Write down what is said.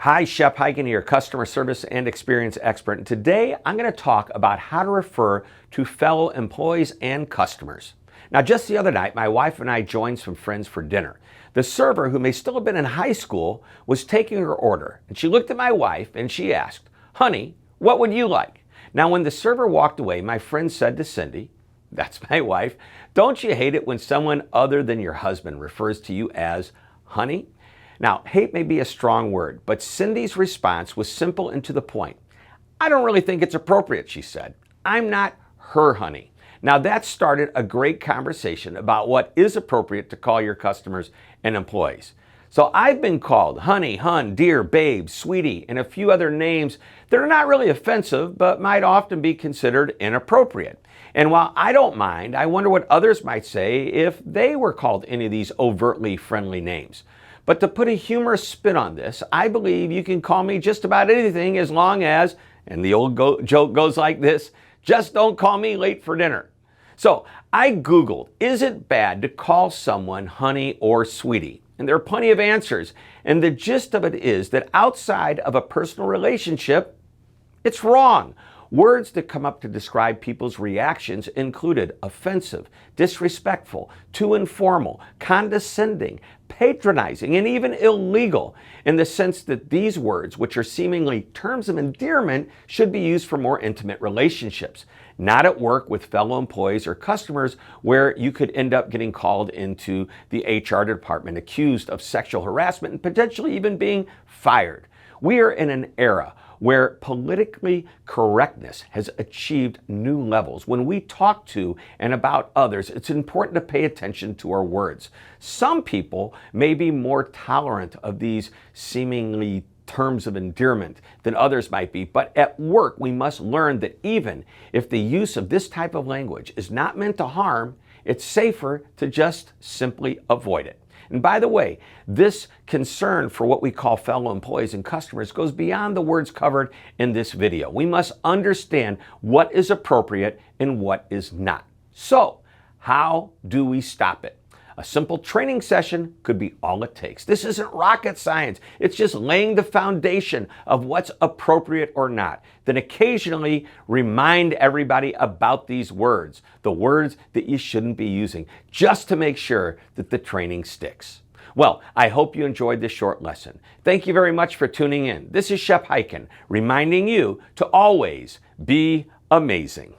Hi, Shep Hyken here, customer service and experience expert. And today I'm going to talk about how to refer to fellow employees and customers. Now, just the other night, my wife and I joined some friends for dinner. The server, who may still have been in high school, was taking her order. And she looked at my wife and she asked, "Honey, what would you like?" Now, when the server walked away, my friend said to Cindy, that's my wife, "Don't you hate it when someone other than your husband refers to you as honey?" Now, hate may be a strong word, but Cindy's response was simple and to the point. "I don't really think it's appropriate," she said. "I'm not her honey." Now, that started a great conversation about what is appropriate to call your customers and employees. So I've been called honey, hun, dear, babe, sweetie, and a few other names that are not really offensive, but might often be considered inappropriate. And while I don't mind, I wonder what others might say if they were called any of these overtly friendly names. But to put a humorous spin on this, I believe you can call me just about anything as long as, and the old joke goes like this, just don't call me late for dinner. So I Googled, is it bad to call someone honey or sweetie? And there are plenty of answers. And the gist of it is that outside of a personal relationship, it's wrong. Words that come up to describe people's reactions included offensive, disrespectful, too informal, condescending, patronizing, and even illegal, in the sense that these words, which are seemingly terms of endearment, should be used for more intimate relationships, not at work with fellow employees or customers where you could end up getting called into the HR department accused of sexual harassment and potentially even being fired. We are in an era where politically correctness has achieved new levels. When we talk to and about others, it's important to pay attention to our words. Some people may be more tolerant of these seemingly terms of endearment than others might be, but at work we must learn that even if the use of this type of language is not meant to harm, it's safer to just simply avoid it. And by the way, this concern for what we call fellow employees and customers goes beyond the words covered in this video. We must understand what is appropriate and what is not. So, how do we stop it? A simple training session could be all it takes. This isn't rocket science. It's just laying the foundation of what's appropriate or not. Then occasionally remind everybody about these words, the words that you shouldn't be using, just to make sure that the training sticks. Well, I hope you enjoyed this short lesson. Thank you very much for tuning in. This is Shep Hyken, reminding you to always be amazing.